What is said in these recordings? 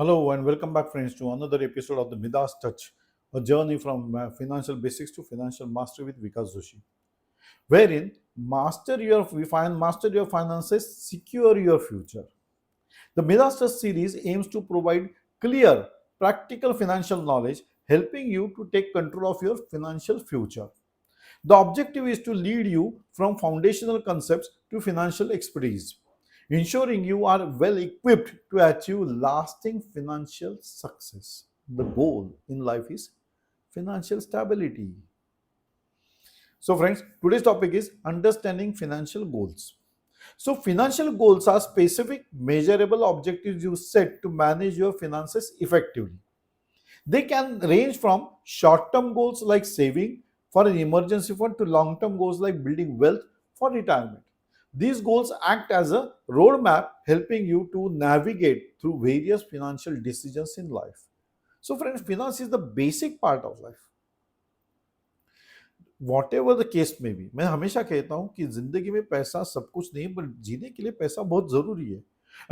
Hello and welcome back, friends, to another episode of the Midas Touch, a journey from financial basics to financial mastery with Vikas Joshi, wherein master your finances, secure your future. The Midas Touch series aims to provide clear, practical financial knowledge, helping you to take control of your financial future. The objective is to lead you from foundational concepts to financial expertise, ensuring you are well equipped to achieve lasting financial success. The goal in life is financial stability. So, friends, today's topic is understanding financial goals. So, financial goals are specific, measurable objectives you set to manage your finances effectively. They can range from short term goals like saving for an emergency fund to long term goals like building wealth for retirement. These goals act as a roadmap helping you to navigate through various financial decisions in life. So, friends, finance is the basic part of life. What ever the case में भी मैं हमेशा कहता हूं कि जिंदगी में पैसा सब कुछ नहीं पर जीने के लिए पैसा बहुत जरूरी है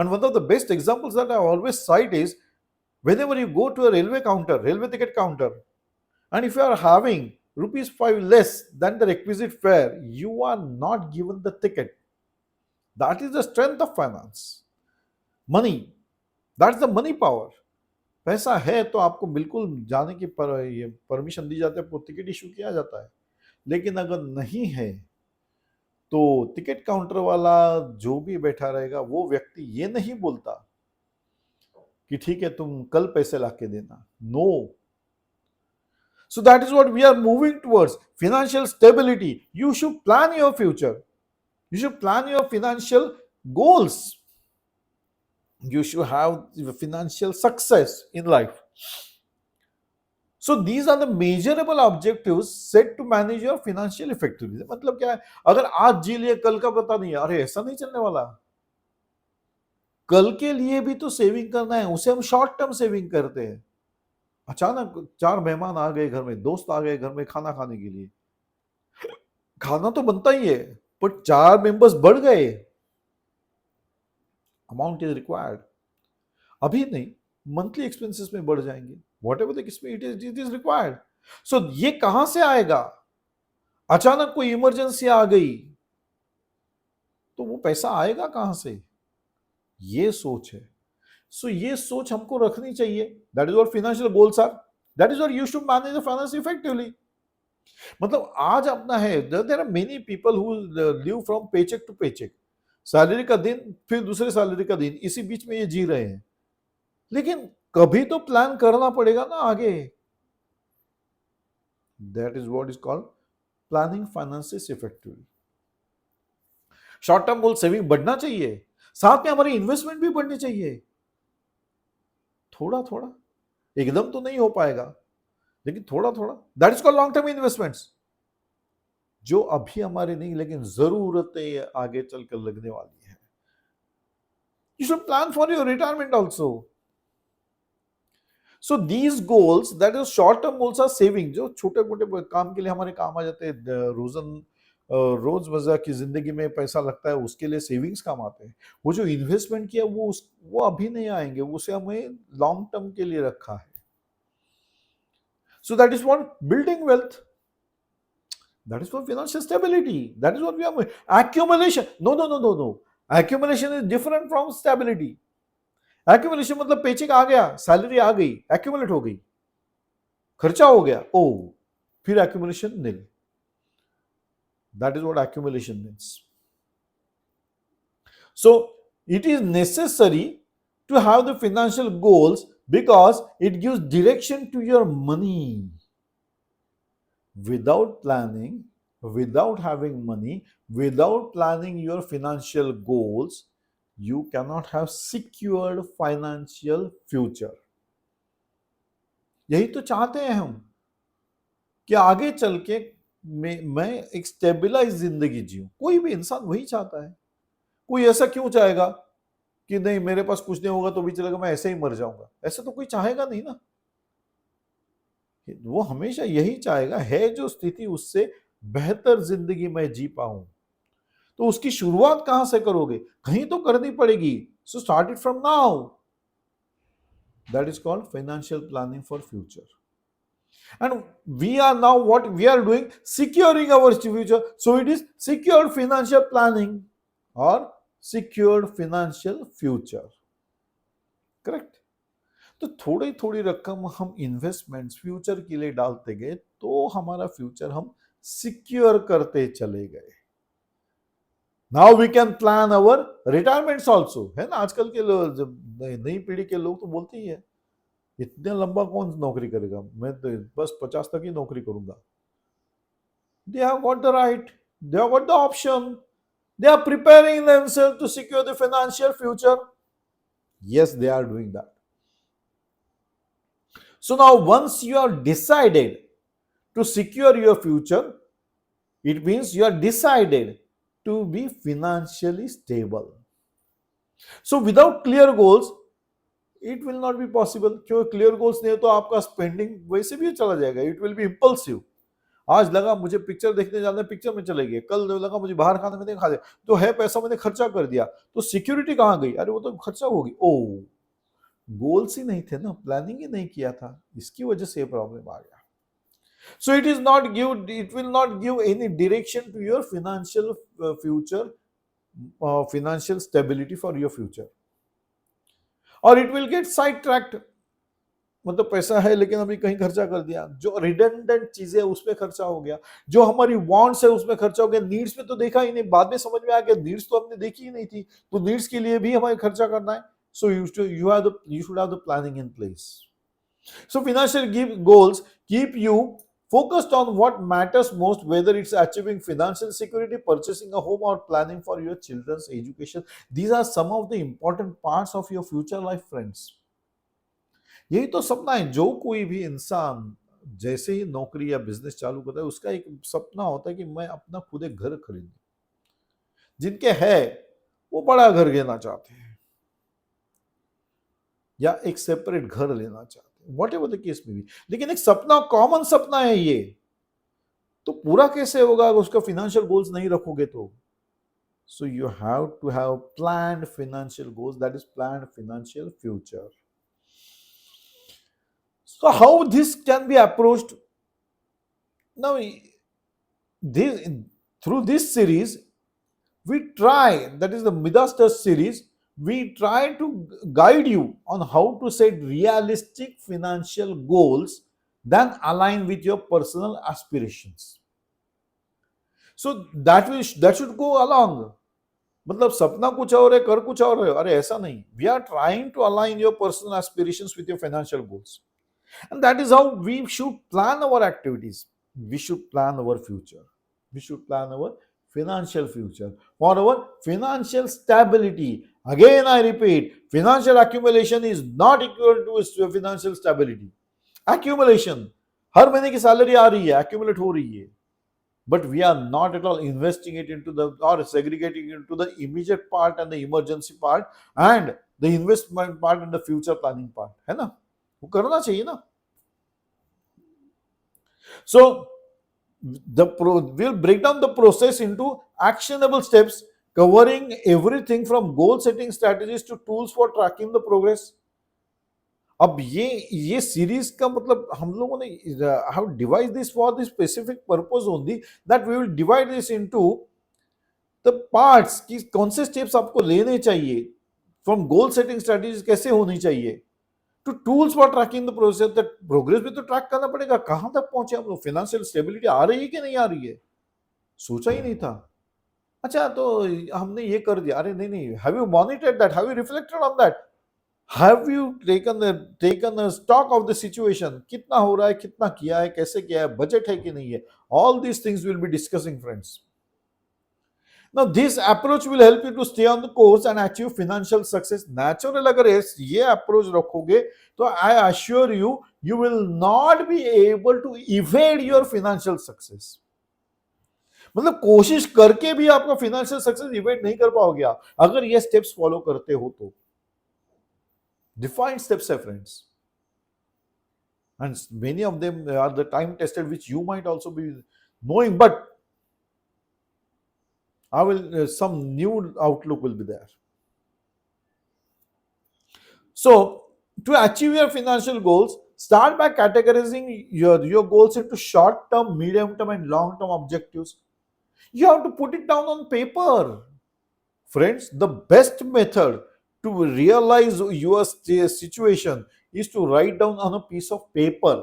and one of the best examples that I always site is whenever you go to a railway ticket counter, and if you are having rupees 5 less than the requisite fare, you are not given the ticket. That is the strength of finance. Money, that's the money power. पैसा है तो आपको बिल्कुल जाने की permission दी जाती है, आपको टिकट इशू किया जाता है. लेकिन अगर नहीं है तो टिकट काउंटर वाला जो भी बैठा रहेगा वो व्यक्ति ये नहीं बोलता कि ठीक है तुम कल पैसे लाके देना. No. So that is what we are moving towards, financial stability. You should plan your future. You should plan your financial goals. You should have financial success in life. So these are the measurable objectives set to manage your financial effectiveness. मतलब क्या है, अगर आज जी लिए कल का पता नहीं है, अरे ऐसा नहीं चलने वाला. कल के लिए भी तो सेविंग करना है, उसे हम शॉर्ट टर्म सेविंग करते हैं. अचानक 4 मेहमान आ गए घर में, दोस्त आ गए घर में खाना खाने के लिए. खाना तो बनता ही है, पर 4 मेंबर्स बढ़ गए. Amount is required. अभी नहीं, मंथली एक्सपेंसेस में बढ़ जाएंगे. Whatever it is required. So ये कहां से आएगा? अचानक कोई इमरजेंसी आ गई तो वो पैसा आएगा कहां से? ये सोच है. सो ये सोच हमको रखनी चाहिए. That is what financial goals are. That is what you should manage the finance effectively. मतलब आज अपना है, there are many people who live from paycheck to paycheck. Salary का दिन फिर दूसरे सैलरी का दिन, इसी बीच में ये जी रहे हैं. लेकिन कभी तो प्लान करना पड़ेगा ना आगे. That is what is called planning finances effectively. Short term goal saving बढ़ना चाहिए, साथ में हमारी इन्वेस्टमेंट भी बढ़नी चाहिए. थोड़ा थोड़ा, एकदम तो नहीं हो पाएगा, लेकिन थोड़ा थोड़ा. That is called long term investments, जो अभी हमारे नहीं लेकिन जरूरतें आगे चलकर लगने वाली है. You should plan for your retirement also. So these goals, that is short term goals are saving, जो छोटे मोटे काम के लिए हमारे काम आ जाते हैं. रोजमर्रा की जिंदगी में पैसा लगता है, उसके लिए सेविंग्स काम आते हैं. वो जो इन्वेस्टमेंट किया वो अभी नहीं आएंगे, उसे हमें लॉन्ग टर्म के लिए रखा है. So that is what building wealth. That is for financial stability. That is what we are. Accumulation. No. Accumulation is different from stability. Accumulation मतलब पेचेक आ गया, सैलरी आ गई, accumulate हो गई, खर्चा हो गया, ओ फिर accumulation nil. That is what accumulation means. So it is necessary to have the financial goals because it gives direction to your money. Without planning, without having money, without planning your financial goals, you cannot have secured financial future. यही तो चाहते हैं हम कि आगे चल के मैं एक स्टेबलाइज जिंदगी जीऊं. कोई भी इंसान वही चाहता है. कोई ऐसा क्यों चाहेगा कि नहीं मेरे पास कुछ नहीं होगा तो भी चलेगा, मैं ऐसे ही मर जाऊंगा? ऐसा तो कोई चाहेगा नहीं ना. वो हमेशा यही चाहेगा है जो स्थिति उससे बेहतर जिंदगी में जी पाऊं. तो उसकी शुरुआत कहां से करोगे? कहीं तो करनी पड़ेगी. So start it from now. That is called financial planning for future. And we are now what we are doing, securing our future. So it is secured financial planning or secured financial future. Correct. तो थोड़ी थोड़ी रकम हम investments future के लिए डालते गए तो हमारा फ्यूचर हम सिक्योर करते चले गए. Now we can plan our retirements also, है ना. आजकल के लोग, जब नई पीढ़ी के लोग तो बोलते ही है इतने लंबा कौन नौकरी करेगा, मैं तो बस 50 तक ही नौकरी करूंगा. They have got the right, they have got the option, they are preparing themselves to secure the financial future. Yes, they are doing that. So now once you are decided to secure your future, it means you are decided to be financially stable. So without clear goals, it will not be possible. क्योंकि clear goals नहीं है तो आपका spending वैसे भी चला जाएगा. It will be impulsive. आज लगा मुझे पिक्चर देखने जाना है, पिक्चर में चले गए. कल लगा मुझे बाहर खाने में खा लिया, तो है पैसा मैंने खर्चा कर दिया, तो सिक्योरिटी कहाँ गई? अरे वो तो खर्चा होगी. ओ, गोल्स ही नहीं थे ना, प्लानिंग ही नहीं किया था, इसकी वजह से ये प्रॉब्लम आ गया. So it will not give any direction to your financial future, financial stability for your future, और it will get sidetracked. मतलब पैसा है लेकिन अभी कहीं खर्चा कर दिया, जो रिडंडेंट चीजें उसमें खर्चा हो गया, जो हमारी वांट्स है उसमें खर्चा हो गया. नीड्स में तो देखा ही नहीं, बाद में समझ में आ गया नीड्स तो हमने देखी ही नहीं थी, तो नीड्स के लिए भी हमें खर्चा करना है. सो you should have the planning in place. So financial goals keep you focused on what matters most, whether it's achieving financial security, purchasing a home, or planning for your children's education. These are some of the important parts of your future life, friends. यही तो सपना है. जो कोई भी इंसान जैसे ही नौकरी या बिजनेस चालू करता है, उसका एक सपना होता है कि मैं अपना खुद एक घर खरीदूं. जिनके है वो बड़ा घर लेना चाहते हैं या एक सेपरेट घर लेना चाहते हैं, वॉट एवर द केस में भी. लेकिन एक सपना, कॉमन सपना है ये, तो पूरा कैसे होगा अगर उसका फाइनेंशियल गोल्स नहीं रखोगे तो. So you have to have planned financial goals, that is planned financial future. So how this can be approached? Now, through this series, we try, that is the Midas Touch series, we try to guide you on how to set realistic financial goals that align with your personal aspirations. So that should go along. मतलब सपना कुछ और है, कर कुछ और है. अरे ऐसा नहीं. We are trying to align your personal aspirations with your financial goals. And that is how we should plan our activities. We should plan our future. We should plan our financial future for our financial stability. Again, I repeat, financial accumulation is not equal to financial stability. Accumulation, हर महीने की salary आ रही है, accumulate हो रही है, but we are not at all investing it into the, or segregating it into the immediate part and the emergency part and the investment part and the future planning part. है ना, वो करना चाहिए ना. So we'll break down the process into actionable steps covering everything from goal setting strategies to tools for tracking the progress. अब ये series का मतलब हम लोगों ने how divide this for this specific purpose only, that we will divide this into the parts कि कौन से स्टेप्स आपको लेने चाहिए, फ्रॉम गोल सेटिंग स्ट्रेटजीज कैसे होनी चाहिए, two tools for tracking the process. That progress भी तो ट्रैक करना पड़ेगा, कहां तक पहुंचे हम लोग, फाइनेंशियल स्टेबिलिटी आ रही है कि नहीं आ रही है, सोचा ही नहीं था. अच्छा तो हमने ये कर दिया, अरे नहीं नहीं, have you monitored that, have you reflected on that, have you taken a stock of the situation, कितना हो रहा है, कितना किया है, कैसे किया है, बजट है कि नहीं है. All these things will be discussing, friends. Now this approach will help you to stay on the course and achieve financial success. Natural अगर ये approach रखोगे तो I assure you, you will not be able to evade your financial success. मतलब कोशिश करके भी आपका financial success इवेट नहीं कर पाओगे आप अगर ये स्टेप्स फॉलो करते हो तो. Defined steps है, friends, and many of them are the time tested, which you might also be knowing, but I will some new outlook will be there. So To achieve your financial goals, start by categorizing your goals into short term, medium term, and long term objectives. You have to put it down on paper. Friends, the best method to realize your situation is to write down on a piece of paper.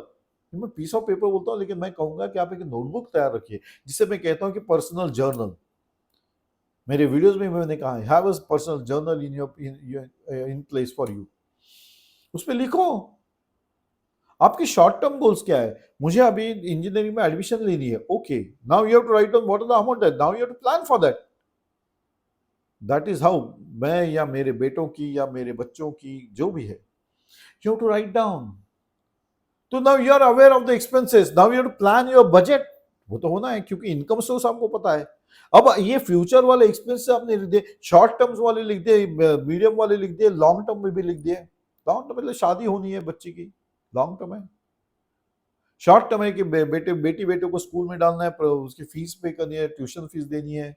मैं piece of paper बोलता हूँ, लेकिन मैं कहूंगा कि आप एक notebook तैयार रखिए, जिसे मैं कहता हूँ कि पर्सनल जर्नल. मेरे वीडियोस में मैंने कहा है, have a personal journal in place for you. उस पर लिखो आपकी शॉर्ट टर्म गोल्स क्या है. मुझे अभी इंजीनियरिंग में एडमिशन लेनी है. Okay, now you have to write down what are the amount, now you have to plan for that. That is how मैं या मेरे बेटों की या मेरे बच्चों की जो भी है, you have to write down. तो now you are aware of the expenses, now you have to plan your budget. वो तो होना है क्योंकि इनकम सोर्स आपको पता है. अब ये फ्यूचर वाले एक्सपेंस आपने लिख दिए, शॉर्ट टर्म्स वाले लिख दिए, मीडियम वाले लिख दिए, लॉन्ग टर्म में भी लिख दिए. लॉन्ग टर्म मतलब शादी होनी है बच्ची की, लॉन्ग टर्म है. शॉर्ट टर्म है कि बेटी बेटे को स्कूल में डालना है, उसकी फीस पे करनी है, ट्यूशन फीस देनी है.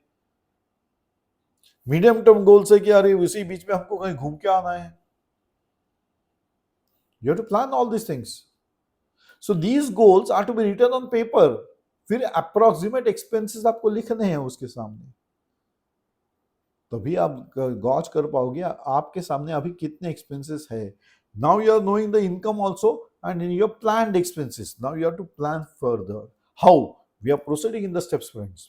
मीडियम टर्म गोल से कि अरे उसी बीच में हमको कहीं घूम के आना है. You have to plan all this things. So these goals are to be written on paper. फिर अप्रोक्सीमेट एक्सपेंसेस आपको लिखने हैं उसके सामने, तभी आप गॉज कर पाओगे आपके सामने अभी कितने एक्सपेंसेस है. Now you are knowing the income also and in your planned expenses. Now you have to plan further. How? We are proceeding in the steps, friends.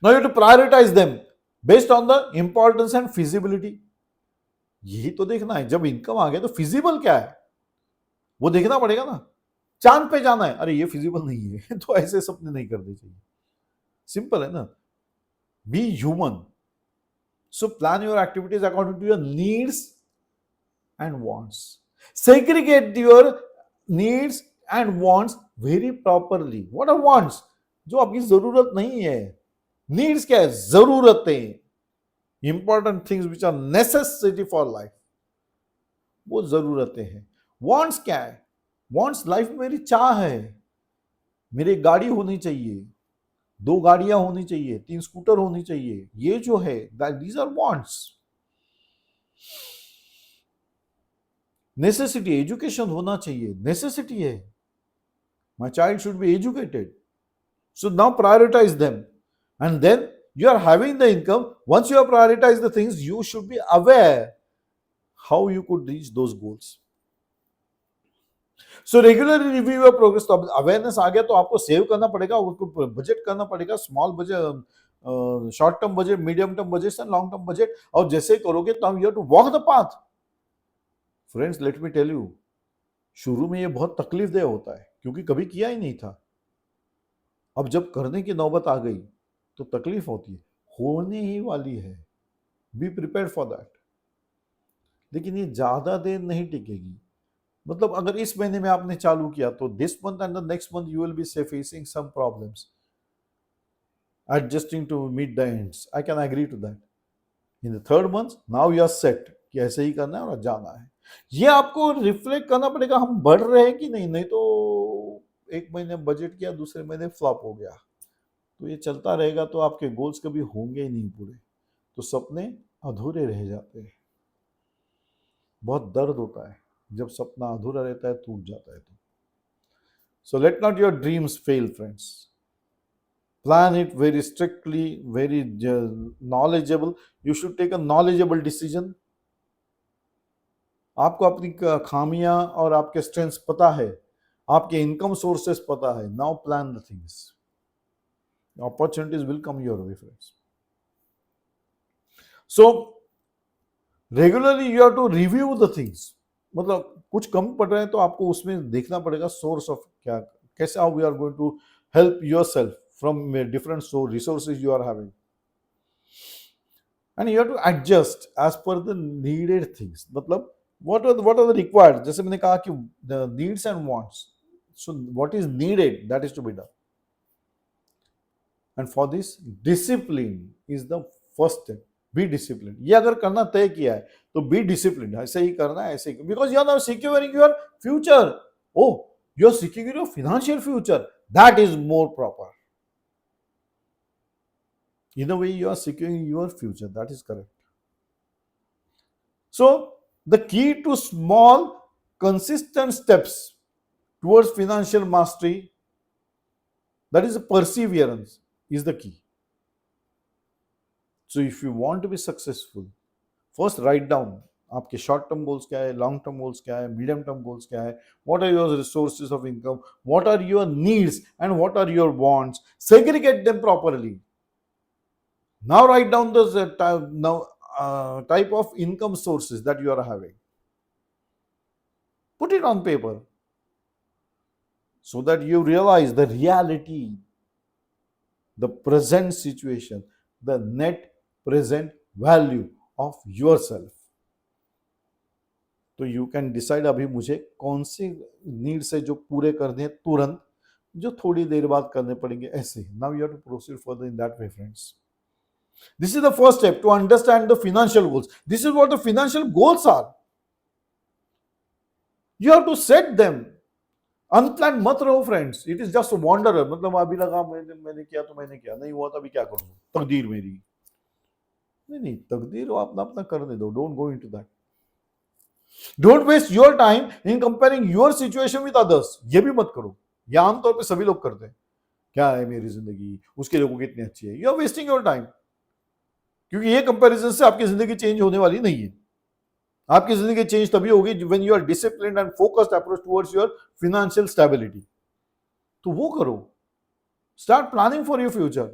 Now you have to prioritize them based on the importance and feasibility. यही तो देखना है. जब income आ गया तो feasible क्या है वो देखना पड़ेगा ना. चांद पे जाना है, अरे ये फिजिबल नहीं है तो ऐसे सपने नहीं करने चाहिए. सिंपल है ना. Be human. So plan your activities according to your needs and wants. Segregate your needs and wants very properly. What are wants? जो आपकी जरूरत नहीं है. Needs क्या है? जरूरतें. Important things which are necessity for life. वो जरूरतें हैं. Wants क्या है? Wants लाइफ में मेरी चाह है. मेरी गाड़ी होनी चाहिए, 2 गाड़ियां होनी चाहिए, 3 स्कूटर होनी चाहिए. ये जो है, these are wants. Necessity, education होना चाहिए, नेसेसिटी है. My child should be educated. So now prioritise them and then you are having the income. Once you have prioritized the things, you should be aware how you could reach those goals. So regularly review your progress. तो awareness आ गया तो आपको save करना पड़ेगा, उसको budget करना पड़ेगा. Small budget, short term budget, medium term budget and long term budget. और जैसे करोगे तो you have to walk the path. Friends, let me tell you, शुरू में ये बहुत तकलीफदेह होता है क्योंकि कभी किया ही नहीं था. अब जब करने की नौबत आ गई तो तकलीफ होती है, होने ही वाली है. Be prepare for that. लेकिन ये ज्यादा देर नहीं टिकेगी. मतलब अगर इस महीने में आपने चालू किया तो this month and the next month you will be facing some problems adjusting to meet the ends. I can agree to that. In the third month now you are set कि ऐसे ही करना है और जाना है. ये आपको रिफ्लेक्ट करना पड़ेगा, हम बढ़ रहे हैं कि नहीं. नहीं तो एक महीने बजट किया, दूसरे महीने फ्लॉप हो गया, तो ये चलता रहेगा तो आपके गोल्स कभी होंगे ही नहीं पूरे. तो सपने अधूरे रह जाते हैं. बहुत दर्द होता है जब सपना अधूरा रहता है, टूट जाता है तो. So let not your dreams fail, friends. Plan it very strictly, very knowledgeable. You should take a knowledgeable decision. आपको अपनी खामियां और आपके स्ट्रेंथ्स पता है, आपके इनकम सोर्सेस पता है. Now plan the things. Opportunities will come your way, friends. So regularly you have to review the things. मतलब कुछ कम पड़ रहे हैं तो आपको उसमें देखना पड़ेगा सोर्स ऑफ क्या, कैसे how we are going to help yourself from different resources you are having. And you have to adjust as per the needed things. मतलब what are the required. जैसे मैंने कहा कि the needs and wants. So what is needed, that is to be done. And for this, discipline is the first step. Be disciplined. ये अगर करना तय किया है तो be disciplined. ऐसे ही करना है, ऐसे ही. Because you are now securing your future. Oh, you are securing your financial future. That is more proper. In a way, you are securing your future. That is correct. So The key to small, consistent steps towards financial mastery, that is perseverance, is the key. So if you want to be successful, first write down आपके short term goals क्या है, long term goals क्या है, medium term goals क्या है, what are your resources of income, what are your needs and what are your wants, segregate them properly. Now write down those type of income sources that you are having. Put it on paper so that you realize the reality, the present situation, the net present value of yourself. तो you can decide अभी मुझे कौन सी needs है जो पूरे करने हैं तुरंत, जो थोड़ी देर बाद करने पड़ेंगे, ऐसे. Now you have to proceed further in that way friends. This is the first step to understand the financial goals. This is what the financial goals are. You have to set them. Unplanned मत रहो friends. It is just a wanderer. मतलब अभी लगा मैंने किया तो मैंने किया, नहीं हुआ तो अभी क्या करूँ, तकदीर मेरी. नहीं, तकदीर हो अपना अपना करने दो. Don't go into that. Don't waste your time in comparing your situation with others. ये भी मत करो. ये आमतौर पे सभी लोग करते हैं. क्या है मेरी जिंदगी, उसके लोगों की कितनी अच्छी है. You are wasting your time. क्योंकि ये कंपैरिजन से आपकी जिंदगी चेंज होने वाली नहीं है. आपकी जिंदगी चेंज तभी होगी when you are disciplined and focused approach towards your financial stability. तो वो करो. Start planning for your future.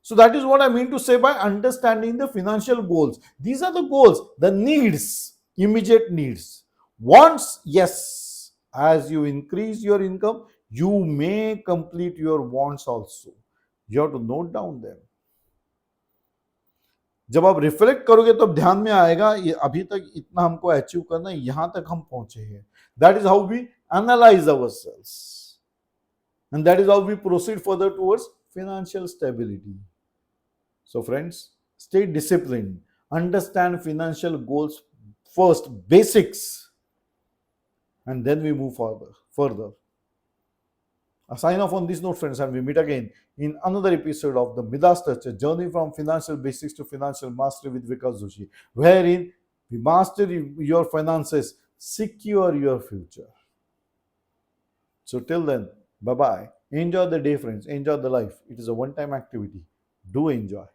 So that is what I mean to say by understanding the financial goals. These are the goals, the needs, immediate needs. Wants, yes, as you increase your income, you may complete your wants also. You have to note down them. जब आप reflect करोगे तो ध्यान में आएगा ये अभी तक इतना हमको अचीव करना है, यहां तक हम पहुंचे हैं. That is how we analyse ourselves and that is how we proceed further towards financial stability. So friends, stay disciplined, understand financial goals first, basics, and then we move further. I sign off on this note, friends, and we meet again in another episode of the Midas Touch, a journey from financial basics to financial mastery with Vikas Joshi, wherein we master your finances, secure your future. So till then, bye-bye. Enjoy the day, friends. Enjoy the life. It is a one-time activity. Do enjoy.